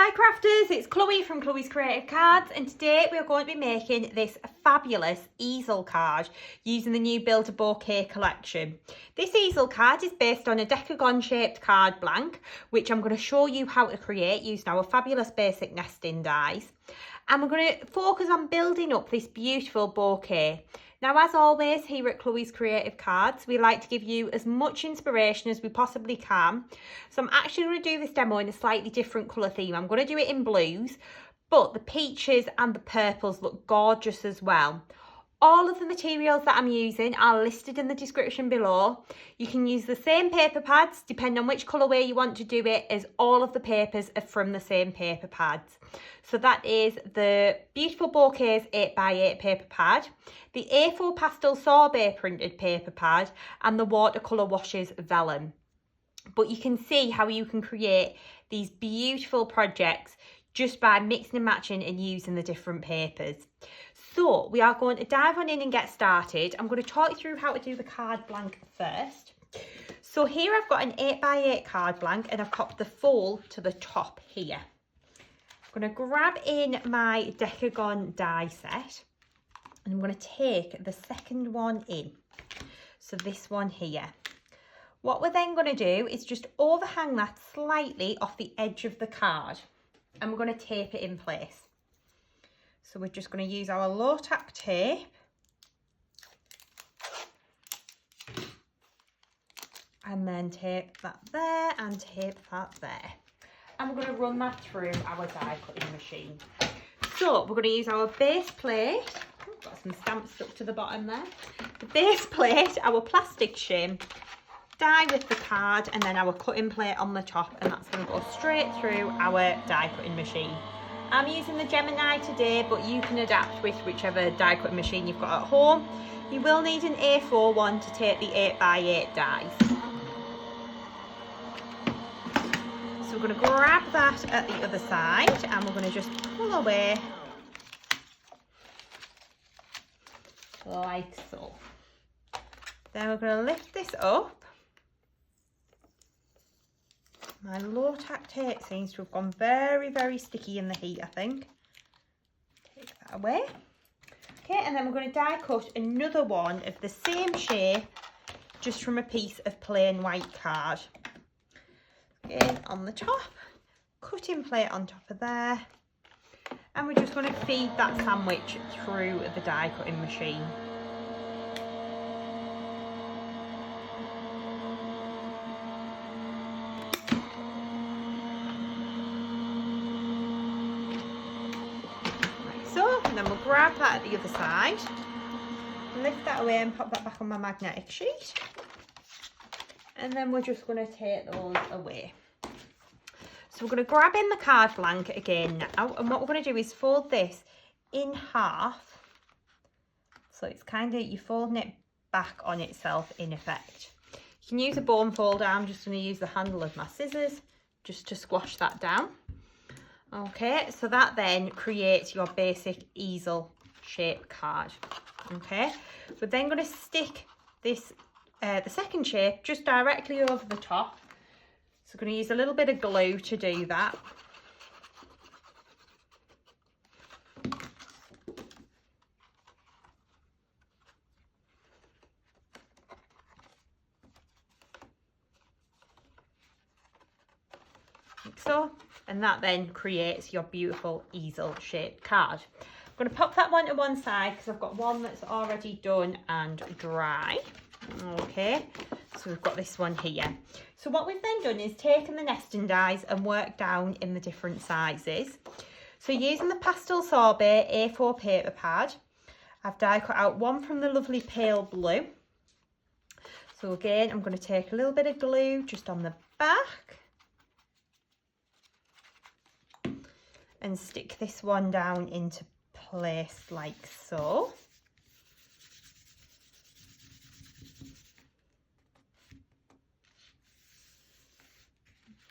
Hi crafters, it's Chloe from Chloe's Creative Cards, and today we're going to be making this fabulous easel card using the new Build a Bouquet collection. This easel card is based on a decagon shaped card blank, which I'm going to show you how to create using our fabulous basic nesting dies. And we're going to focus on building up this beautiful bouquet. Now, as always, here at Chloe's Creative Cards, we like to give you as much inspiration as we possibly can. So I'm actually going to do this demo in a slightly different colour theme. I'm going to do it in blues, but the peaches and the purples look gorgeous as well. All of the materials that I'm using are listed in the description below. You can use the same paper pads, depending on which colourway you want to do it, as all of the papers are from the same paper pads. So that is the Beautiful Bouquets 8x8 paper pad, the A4 Pastel Sorbet printed paper pad, and the Watercolour Washes Vellum. But you can see how you can create these beautiful projects just by mixing and matching and using the different papers. So we are going to dive on in and get started. I'm going to talk you through how to do the card blank first. So here I've got an 8x8 card blank and I've copied the fold to the top here. I'm going to grab in my decagon die set and I'm going to take the second one in. So this one here. What we're then going to do is just overhang that slightly off the edge of the card and we're going to tape it in place. So we're just going to use our low tack tape and then tape that there and tape that there. And we're going to run that through our die cutting machine. So we're going to use our base plate. Oh, got some stamps stuck to the bottom there. The base plate, our plastic shim, die with the card, and then our cutting plate on the top, and that's going to go straight through our die cutting machine. I'm using the Gemini today, but you can adapt with whichever die cutting machine you've got at home. You will need an A4 one to take the 8x8 dies. So we're going to grab that at the other side and we're going to just pull away like so. Then we're going to lift this up. My low tack tape seems to have gone very, very sticky in the heat, I think. Take that away. Okay, and then we're going to die cut another one of the same shape, just from a piece of plain white card. Again, on the top, cutting plate on top of there. And we're just going to feed that sandwich through the die cutting machine. And then we'll grab that at the other side, lift that away and pop that back on my magnetic sheet. And then we're just going to take those away. So we're going to grab in the card blank again now, and what we're going to do is fold this in half. So it's kind of, you're folding it back on itself in effect. You can use a bone folder. I'm just going to use the handle of my scissors just to squash that down. Okay, so that then creates your basic easel shape card. Okay, we're then going to stick this, the second shape, just directly over the top. So we're going to use a little bit of glue to do that. Like so. And that then creates your beautiful easel shaped card. I'm going to pop that one to one side because I've got one that's already done and dry. Okay, so we've got this one here. So what we've then done is taken the nesting dies and worked down in the different sizes. So using the Pastel Sorbet A4 paper pad, I've die cut out one from the lovely pale blue. So again, I'm going to take a little bit of glue just on the back and stick this one down into place like so.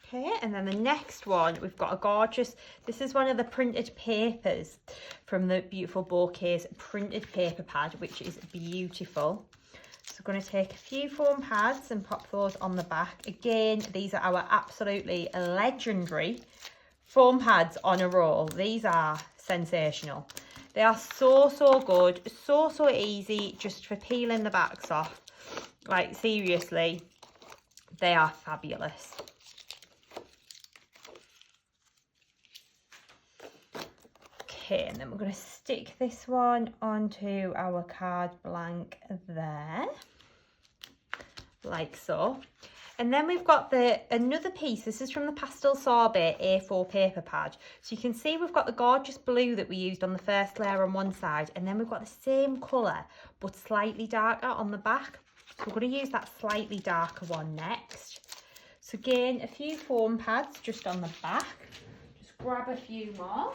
Okay, and then the next one, we've got a gorgeous, this is one of the printed papers from the Beautiful Bouquets printed paper pad, which is beautiful. So we're going to take a few foam pads and pop those on the back. Again, these are our absolutely legendary foam pads on a roll. These are sensational. They are so good, so easy just for peeling the backs off. Like seriously, they are fabulous. Okay, and then we're going to stick this one onto our card blank there, like so. And then we've got another piece. This is from the Pastel Sorbet A4 paper pad. So you can see we've got the gorgeous blue that we used on the first layer on one side, and then we've got the same colour but slightly darker on the back. So we're going to use that slightly darker one next. So again, a few foam pads just on the back. Just grab a few more.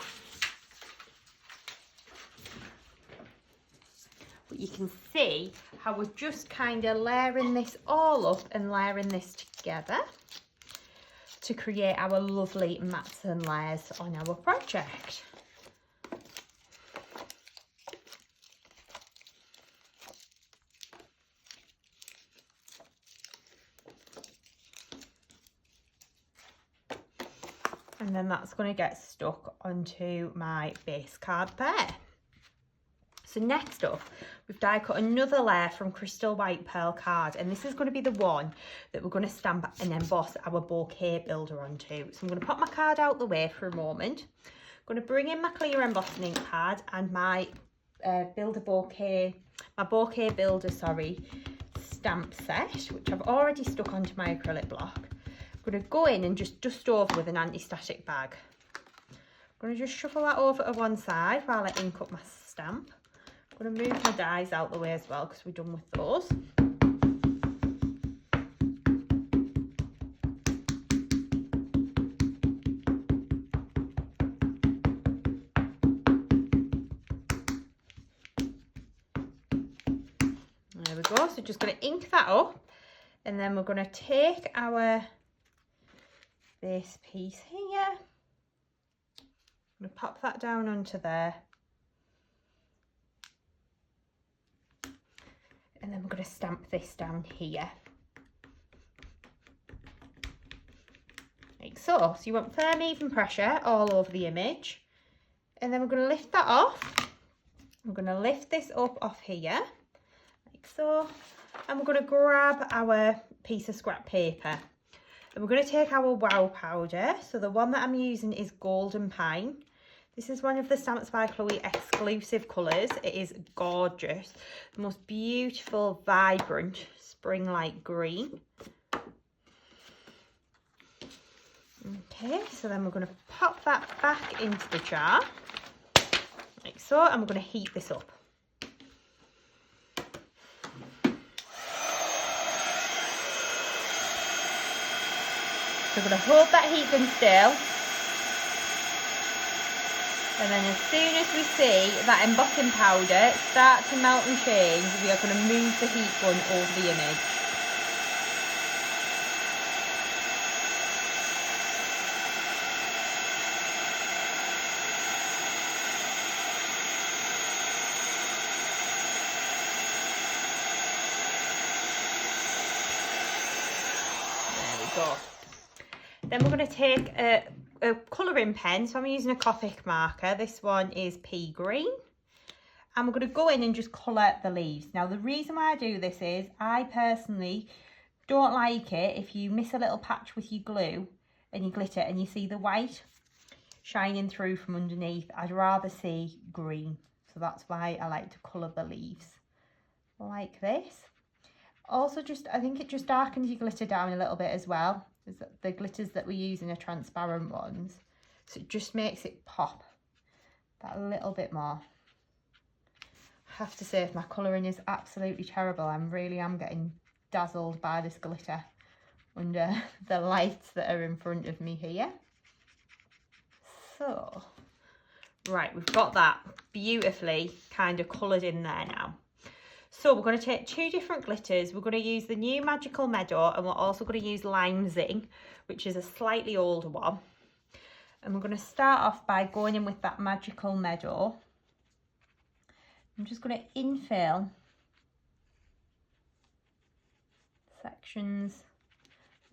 But you can see how we're just kind of layering this all up and layering this together to create our lovely mats and layers on our project. And then that's going to get stuck onto my base card there. So next up, we've die cut another layer from Crystal White Pearl card, and this is going to be the one that we're going to stamp and emboss our bouquet builder onto. So I'm going to pop my card out the way for a moment. I'm going to bring in my clear embossing ink pad and my bouquet builder, stamp set, which I've already stuck onto my acrylic block. I'm going to go in and just dust over with an anti-static bag. I'm going to just shuffle that over to one side while I ink up my stamp. I'm going to move my dies out the way as well because we're done with those. There we go. So just going to ink that up, and then we're going to take our base piece here. I'm going to pop that down onto there. And then we're going to stamp this down here. Like so. So you want firm, even pressure all over the image. And then we're going to lift that off. We're going to lift this up off here, like so. And we're going to grab our piece of scrap paper. And we're going to take our wow powder. So the one that I'm using is Golden Pine. This is one of the Stamps by Chloe exclusive colours. It is gorgeous. The most beautiful, vibrant, spring-like green. Okay, so then we're going to pop that back into the jar, like so, and we're going to heat this up. So we're going to hold that heat gun still. And then as soon as we see that embossing powder start to melt and change, we are going to move the heat gun over the image. There we go. Then we're going to take a colouring pen, so I'm using a Copic marker. This one is pea green, and we're going to go in and just colour the leaves. Now the reason why I do this is I personally don't like it if you miss a little patch with your glue and your glitter and you see the white shining through from underneath. I'd rather see green, so that's why I like to colour the leaves like this. Also, I think it just darkens your glitter down a little bit as well. The glitters that we use in are transparent ones, so it just makes it pop that little bit more. I have to say, if my colouring is absolutely terrible, I really am getting dazzled by this glitter under the lights that are in front of me here. So, right, we've got that beautifully kind of coloured in there now. So we're going to take two different glitters. We're going to use the new Magical Meadow, and we're also going to use Lime Zing, which is a slightly older one. And we're going to start off by going in with that Magical Meadow. I'm just going to infill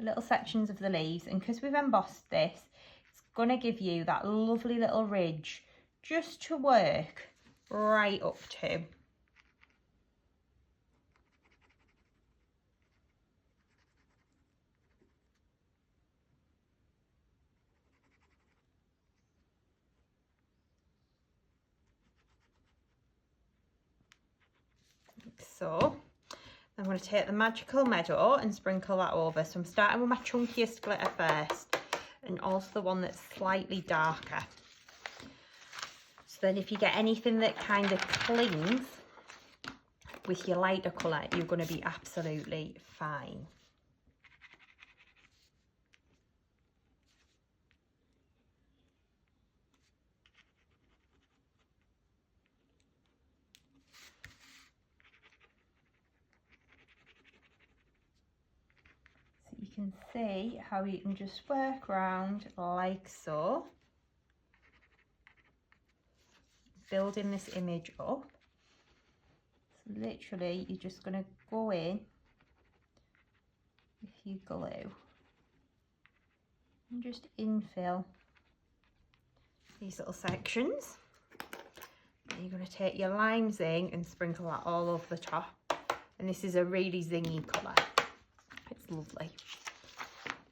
little sections of the leaves, and because we've embossed this, it's going to give you that lovely little ridge just to work right up to. So I'm going to take the magical Meadow and sprinkle that over. So I'm starting with my chunkiest glitter first, and also the one that's slightly darker. So then if you get anything that kind of clings with your lighter colour, you're going to be absolutely fine. You can see how you can just work around like so, building this image up. So literally you're just going to go in with your glue and just infill these little sections. And you're going to take your lime zing and sprinkle that all over the top, and this is a really zingy colour. It's lovely.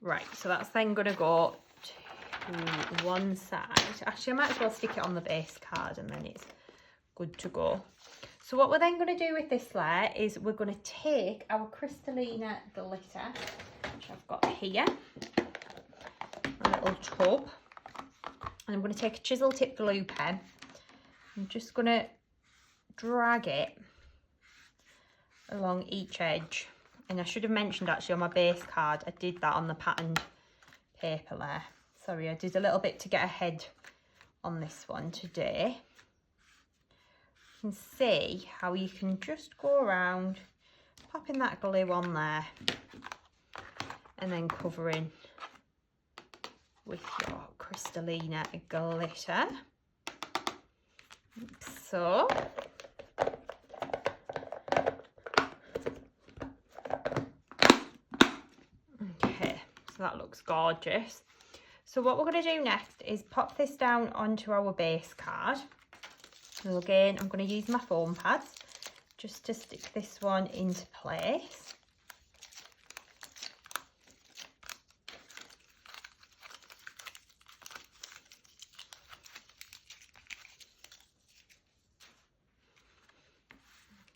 Right, so that's then going to go to one side. Actually, I might as well stick it on the base card and then it's good to go. So what we're then going to do with this layer is we're going to take our Crystallina glitter, which I've got here, a little tub, and I'm going to take a chisel tip glue pen. I'm just going to drag it along each edge. And I should have mentioned actually on my base card, I did that on the patterned paper there. Sorry, I did a little bit to get ahead on this one today. You can see how you can just go around, popping that glue on there, and then covering with your Crystallina glitter. Like so. That looks gorgeous. So what we're going to do next is pop this down onto our base card. So again, I'm going to use my foam pads just to stick this one into place.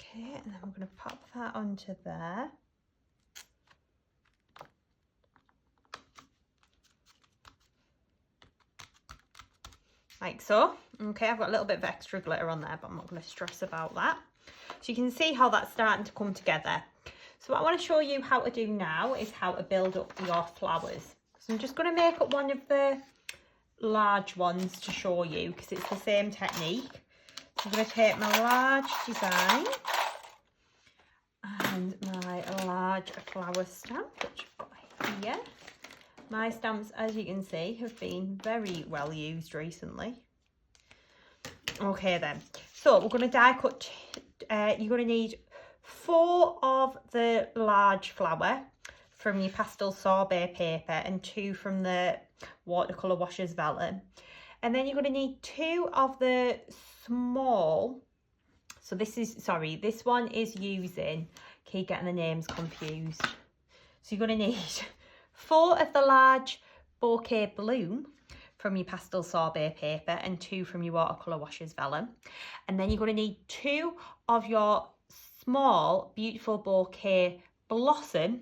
Okay, and then I'm going to pop that onto there. Like so. Okay, I've got a little bit of extra glitter on there, but I'm not going to stress about that. So you can see how that's starting to come together. So what I want to show you how to do now is how to build up your flowers. So I'm just going to make up one of the large ones to show you because it's the same technique. So I'm going to take my large design and my large flower stamp, which I've got here. My stamps, as you can see, have been very well used recently. Okay then, so we're going to die cut. You're going to need 4 of the large flower from your Pastel Sorbet paper and 2 from the Watercolour Washers Vellum. And then you're going to need 2 of the small, so this is, sorry, this one is using, keep getting the names confused. So you're going to need 4 of the large Bouquet Bloom from your Pastel Sorbet paper and 2 from your Watercolour Washers Vellum. And then you're going to need 2 of your small Beautiful Bouquet Blossom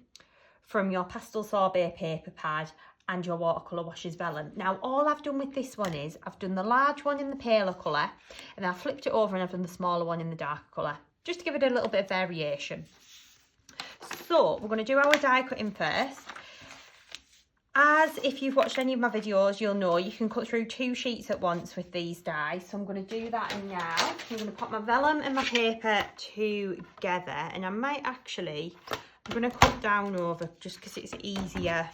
from your Pastel Sorbet paper pad and your Watercolour Washers Vellum. Now all I've done with this one is I've done the large one in the paler colour and I've flipped it over and I've done the smaller one in the darker colour, just to give it a little bit of variation. So we're going to do our die cutting first. As if you've watched any of my videos, you'll know you can cut through 2 sheets at once with these dies. So I'm going to do that now. I'm going to pop my vellum and my paper together, and I might actually, I'm going to cut down over just because it's easier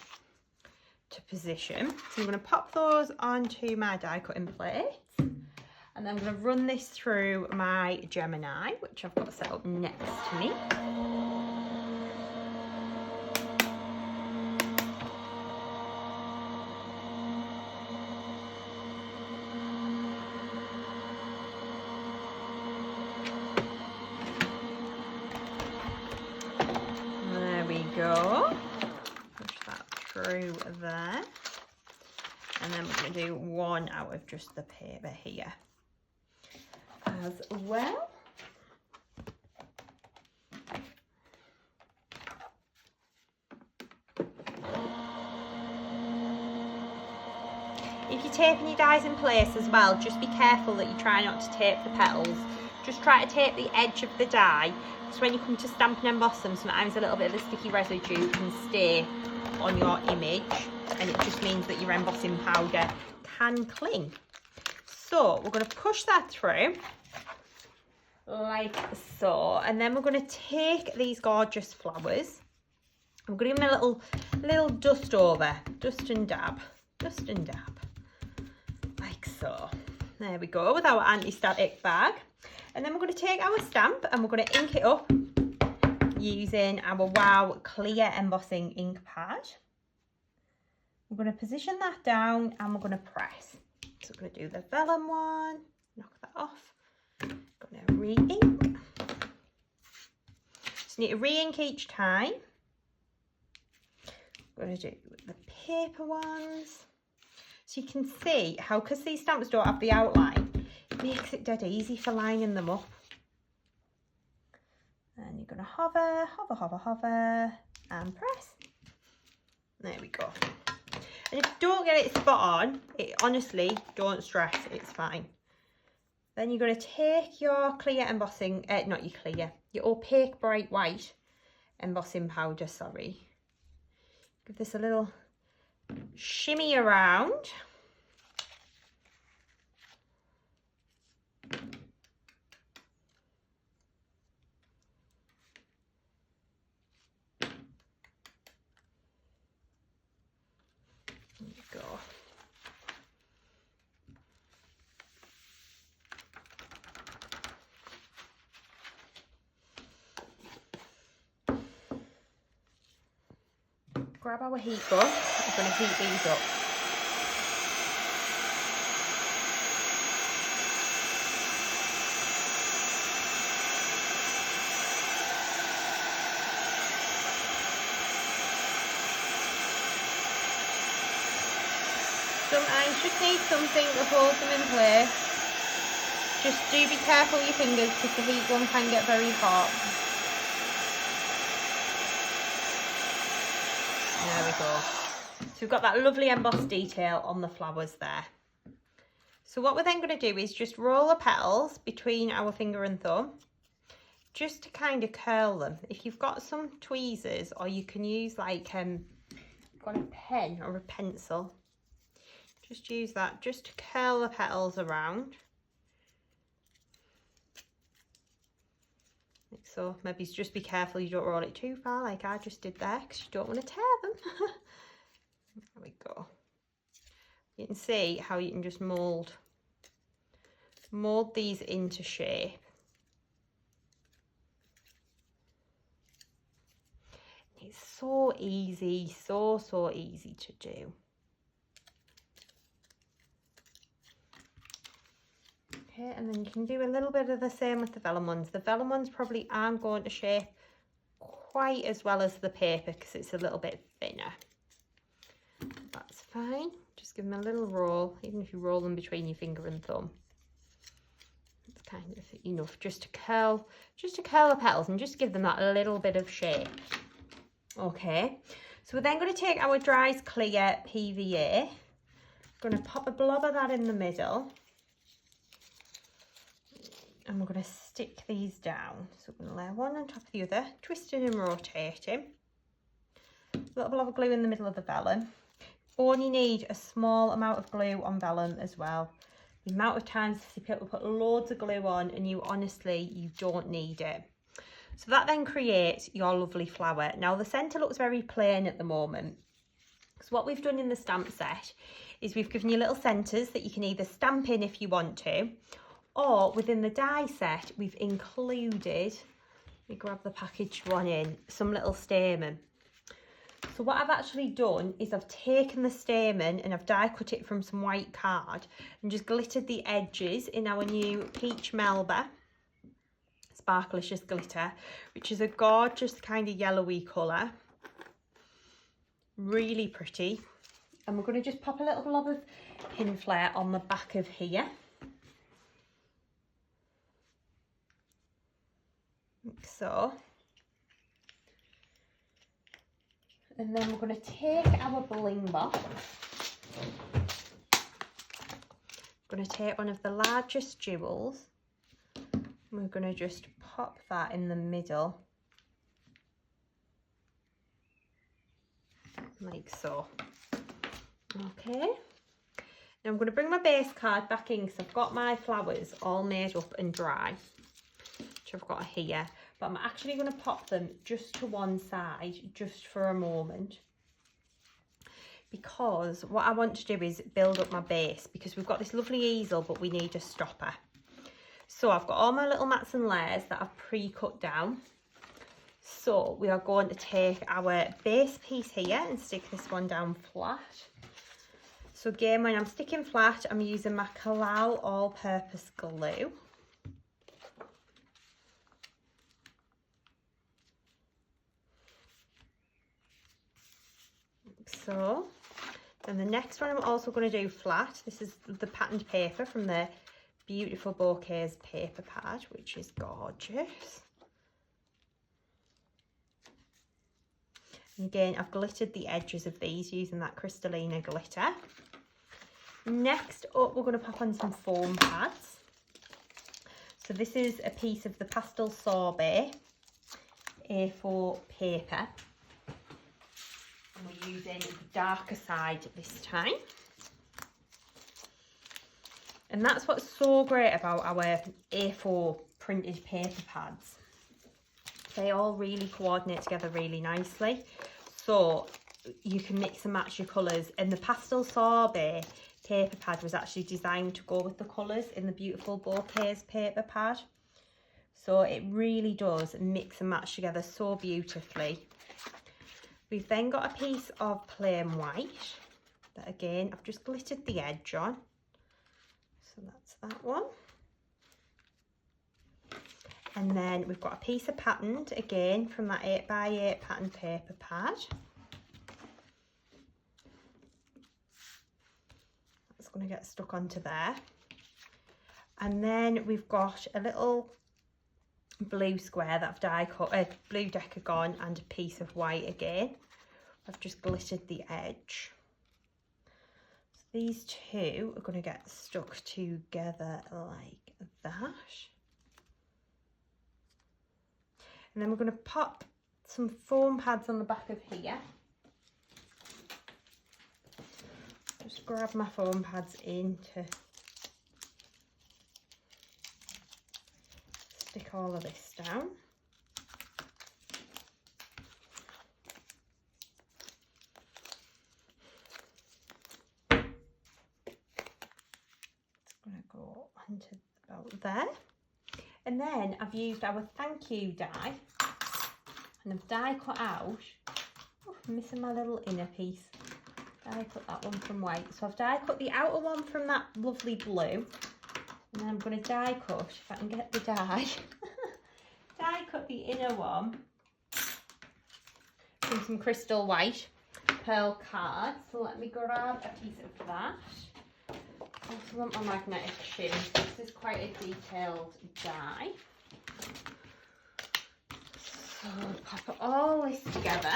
to position. So I'm going to pop those onto my die cutting plate, and then I'm going to run this through my Gemini, which I've got set up next to me. And then we're going to do one out of just the paper here as well. If you're taping your dies in place as well, just be careful that you try not to tape the petals. Just try to tape the edge of the die, because when you come to stamp and emboss them, sometimes a little bit of the sticky residue can stay on your image, and it just means that your embossing powder can cling. So we're going to push that through like so, and then we're going to take these gorgeous flowers. I'm going to give them a little dust over, dust and dab, like so. There we go, with our anti-static bag. And then we're going to take our stamp and we're going to ink it up using our Wow clear embossing ink pad. We're going to position that down and we're going to press. So we're going to do the vellum one, knock that off. Going to re-ink. Just need to re-ink each time. We're going to do the paper ones. So you can see how, because these stamps don't have the outline, it makes it dead easy for lining them up. And you're going to hover, hover, hover, hover, and press. There we go. And if you don't get it spot on, honestly, don't stress, it's fine. Then you're going to take your clear embossing, not your clear, your opaque bright white embossing powder, sorry. Give this a little shimmy around. There you go. Grab our heat gun, we're going to heat these up. Sometimes just need something to hold them in place. Just do be careful with your fingers because the heat gun can get very hot. There we go. So we've got that lovely embossed detail on the flowers there. So what we're then going to do is just roll the petals between our finger and thumb, just to kind of curl them. If you've got some tweezers, or you can use like got a pen or a pencil, just use that just to curl the petals around. Like so. Maybe just be careful you don't roll it too far like I just did there, because you don't want to tear them. There we go. You can see how you can just mould these into shape. It's so easy, so easy to do. Okay, and then you can do a little bit of the same with the vellum ones. The vellum ones probably aren't going to shape quite as well as the paper because it's a little bit thinner. That's fine. Just give them a little roll, even if you roll them between your finger and thumb. It's kind of enough just to curl the petals and just give them that little bit of shape. Okay, so we're then going to take our Dries Clear PVA. Going to pop a blob of that in the middle. And we're going to stick these down. So we're going to lay one on top of the other, twisting and rotating. A little blob of glue in the middle of the vellum. Only need a small amount of glue on vellum as well. The amount of times people put loads of glue on and you don't need it. So that then creates your lovely flower. Now the centre looks very plain at the moment. So what we've done in the stamp set is we've given you little centres that you can either stamp in if you want to, or within the die set we've included, let me grab the packaged one in, some little stamen. So what I've actually done is I've taken the stamen and I've die cut it from some white card and just glittered the edges in our new Peach Melba Sparkelicious glitter, which is a gorgeous kind of yellowy colour. Really pretty. And we're going to just pop a little blob of pin flare on the back of here. Like so. And then we're going to take our bling box. We're going to take one of the largest jewels. We're going to just pop that in the middle. Like so. Okay. Now I'm going to bring my base card back in because I've got my flowers all made up and dry, which I've got here. But I'm actually going to pop them just to one side, just for a moment. Because what I want to do is build up my base, because we've got this lovely easel, but we need a stopper. So I've got all my little mats and layers that I've pre-cut down. So we are going to take our base piece here and stick this one down flat. So again, when I'm sticking flat, I'm using my Collal all-purpose glue. So, then the next one I'm also going to do flat. This is the patterned paper from the beautiful Bouquets paper pad, which is gorgeous. And again, I've glittered the edges of these using that Crystalina glitter. Next up, we're going to pop on some foam pads. So this is a piece of the Pastel Sorbet A4 paper. We're using the darker side this time. And that's what's so great about our A4 printed paper pads. They all really coordinate together really nicely. So you can mix and match your colours. And the Pastel Sorbet paper pad was actually designed to go with the colours in the beautiful Bouquets paper pad. So it really does mix and match together so beautifully. We've then got a piece of plain white that again I've just glittered the edge on. So that's that one. And then we've got a piece of patterned again from that 8x8 patterned paper pad. That's going to get stuck onto there. And then we've got a little blue square that I've die cut, blue decagon, and a piece of white again. I've just glittered the edge. So these two are going to get stuck together like that. And then we're going to pop some foam pads on the back of here. Just grab my foam pads in to stick all of this down. It's going to go onto about there. And then I've used our thank you die, and I've die cut out, oh, I'm missing my little inner piece, die cut that one from white. So I've die cut the outer one from that lovely blue, and then I'm going to die cut, if I can get the die, die cut the inner one from some crystal white pearl card. So let me grab a piece of that. I also want my magnetic shim. This is quite a detailed die. So pop all this together.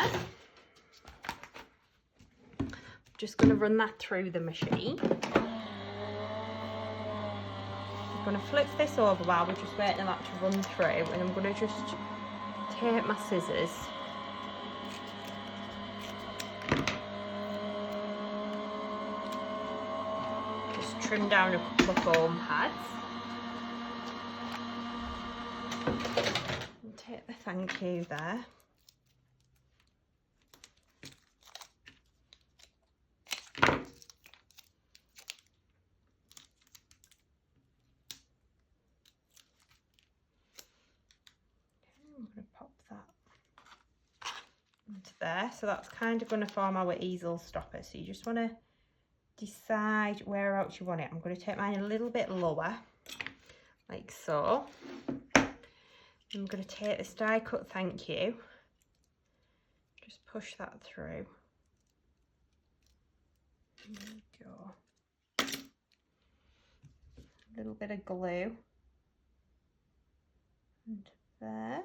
I'm just going to run that through the machine. I'm going to flip this over while we're just waiting for that to run through, and I'm going to just take my scissors. Trim down a couple of foam pads and take the thank you there. I'm going to pop that into there. So that's kind of going to form our easel stopper. So you just want to decide where else you want it. I'm going to take mine a little bit lower, like so. I'm going to take this die cut thank you, just push that through. There we go. A little bit of glue. And there.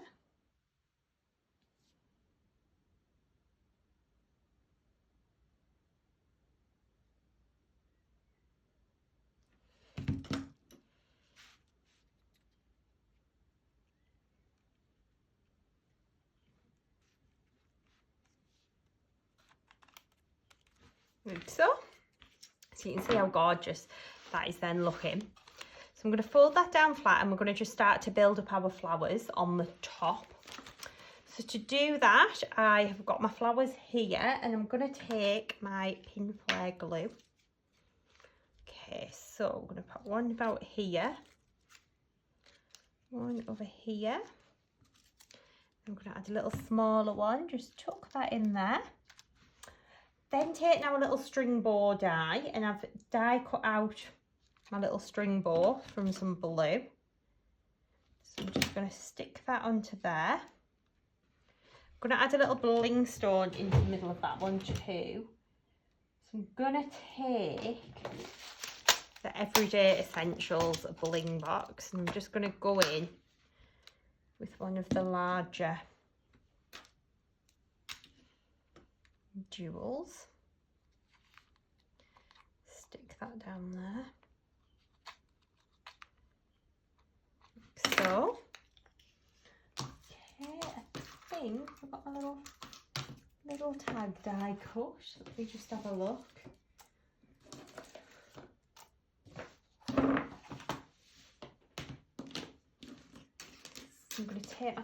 Like so you can see how gorgeous that is then looking. So I'm going to fold that down flat and we're going to just start to build up our flowers on the top. So to do that, I have got my flowers here and I'm going to take my pin flare glue. Okay, so I'm going to put one about here, one over here. I'm going to add a little smaller one, just tuck that in there. Then take now a little string bow die, and I've die cut out my little string bow from some blue. So I'm just going to stick that onto there. I'm going to add a little bling stone into the middle of that one too. So I'm going to take the Everyday Essentials bling box and I'm just going to go in with one of the larger jewels. Stick that down there. Like so. Okay, I think I've got a little tag die cut. Let me just have a look. I'm going to take my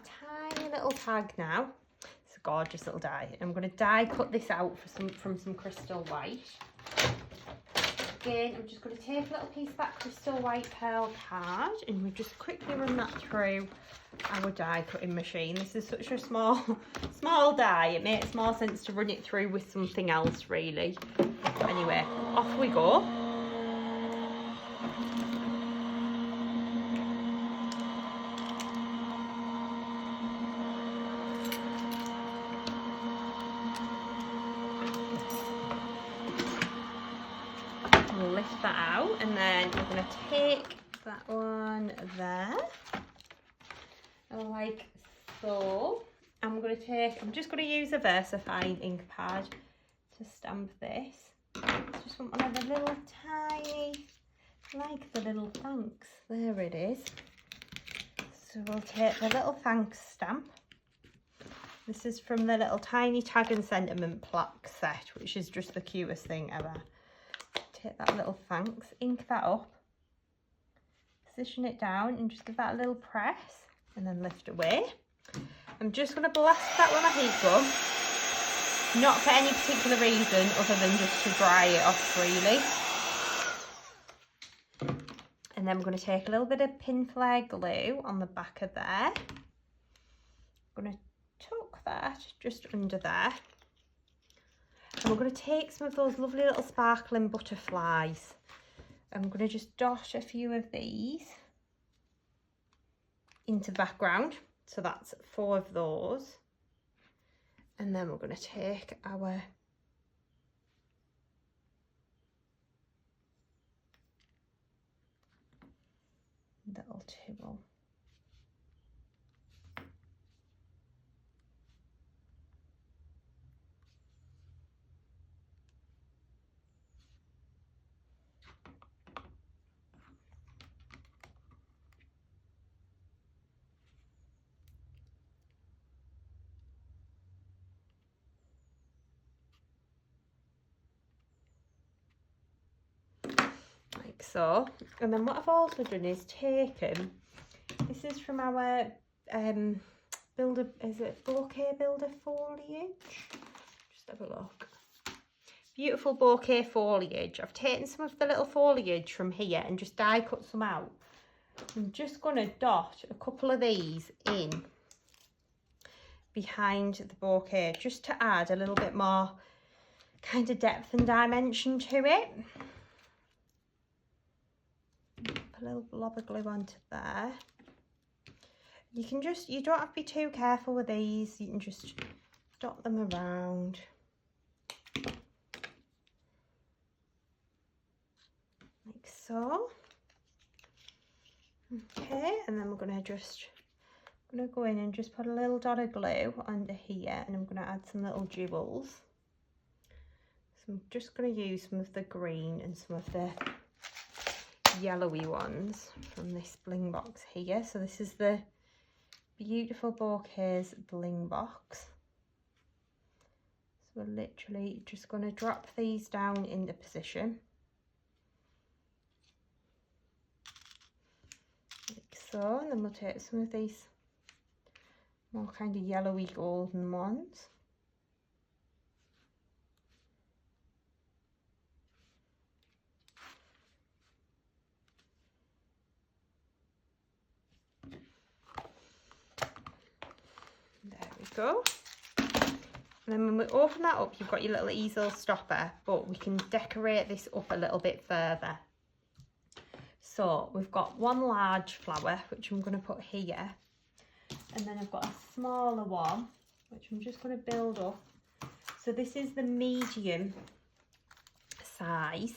tiny little tag now. It's a gorgeous little die. I'm going to die cut this out from some crystal white. Again, I'm just going to take a little piece of that crystal white pearl card and we'll just quickly run that through our die cutting machine. This is such a small die. It makes more sense to run it through with something else really. Anyway, off we go. Lift that out and then we're going to take that one there like so. I'm just going to use a VersaFine ink pad to stamp this. Just want one of the little tiny, like the little thanks. There it is. So we'll take the little thanks stamp. This is from the little tiny Tag and Sentiment Plaque set, which is just the cutest thing ever. Take that little thanks, ink that up, position it down and just give that a little press and then lift away. I'm just going to blast that with my heat gun, not for any particular reason other than just to dry it off really. And then we're going to take a little bit of pin flare glue on the back of there. I'm going to tuck that just under there. And we're going to take some of those lovely little sparkling butterflies. I'm going to just dot a few of these into the background. So that's 4 of those. And then we're going to take our little tool. So, and then what I've also done is taken, this is from our builder, is it Bouquet builder foliage? Just have a look. Beautiful bouquet foliage. I've taken some of the little foliage from here and just die cut some out. I'm just going to dot a couple of these in behind the bouquet just to add a little bit more kind of depth and dimension to it. Put a little blob of glue onto there. You can just, you don't have to be too careful with these. You can just dot them around. so. Okay, and then we're going to go in and just put a little dot of glue under here, and I'm going to add some little jewels. So I'm just going to use some of the green and some of the yellowy ones from this Bling box here. So this is the beautiful Bouquets Bling box. So we're literally just going to drop these down into position. Like so, and then we'll take some of these more kind of yellowy golden ones. There we go. And then when we open that up, you've got your little easel stopper, but we can decorate this up a little bit further. So we've got one large flower, which I'm going to put here. And then I've got a smaller one, which I'm just going to build up. So this is the medium size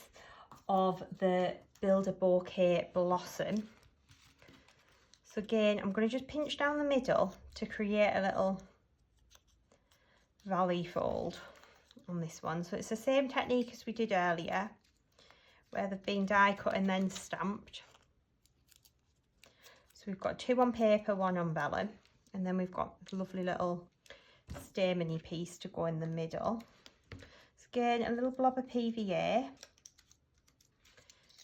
of the Build a Bouquet Blossom. So again, I'm going to just pinch down the middle to create a little valley fold on this one. So it's the same technique as we did earlier, where they've been die cut and then stamped. So we've got 2 on paper, 1 on vellum, and then we've got a lovely little stameny piece to go in the middle. So again, a little blob of PVA.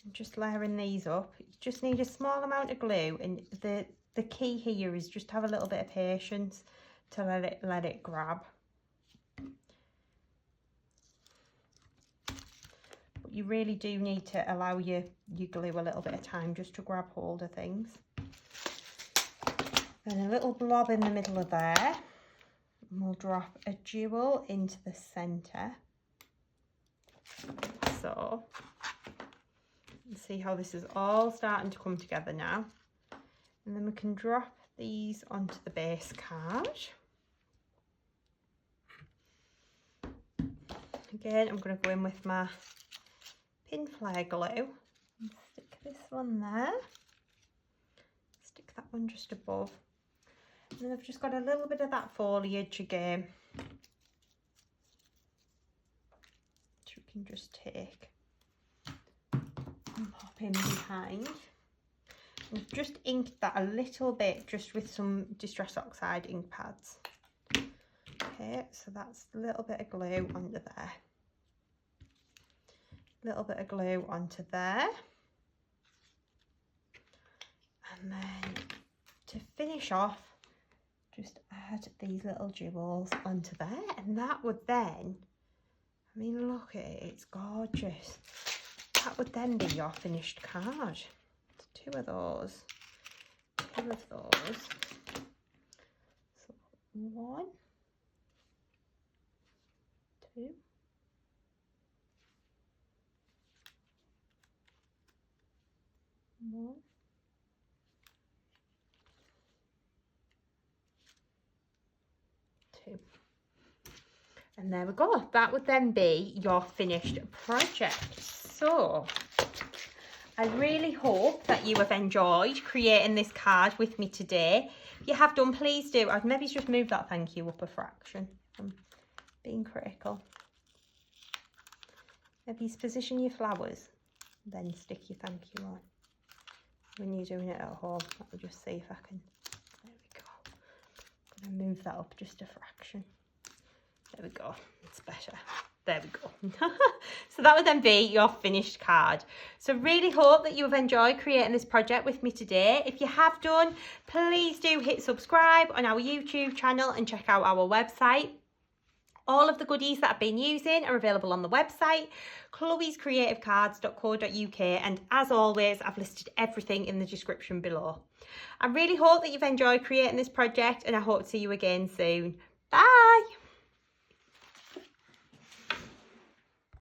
I'm just layering these up. You just need a small amount of glue, and the key here is just have a little bit of patience to let it grab. But you really do need to allow your glue a little bit of time just to grab hold of things. Then a little blob in the middle of there, and we'll drop a jewel into the centre. So, see how this is all starting to come together now. And then we can drop these onto the base card. Again, I'm going to go in with my pin flare glue and stick this one there. Stick that one just above. And then I've just got a little bit of that foliage again, which we can just take and pop in behind. I've just inked that a little bit just with some Distress Oxide ink pads. Okay, so that's a little bit of glue onto there. A little bit of glue onto there. And then to finish off, just add these little jewels onto there. And that would then, I mean, look at it, it's gorgeous. That would then be your finished card. So 2 of those, 2 of those. So 1, 2. 1. 2. And there we go. That would then be your finished project. So I really hope that you have enjoyed creating this card with me today. If you have done, please do. I'd maybe just move that thank you up a fraction. I'm being critical. Maybe position your flowers, then stick your thank you on. When you're doing it at home, I'll just see if I can. There we go. I'm going to move that up just a fraction. There we go. It's better. There we go. So that would then be your finished card. So really hope that you have enjoyed creating this project with me today. If you have done, please do hit subscribe on our YouTube channel and check out our website. All of the goodies that I've been using are available on the website, chloescreativecards.co.uk, and as always, I've listed everything in the description below. I really hope that you've enjoyed creating this project, and I hope to see you again soon. Bye!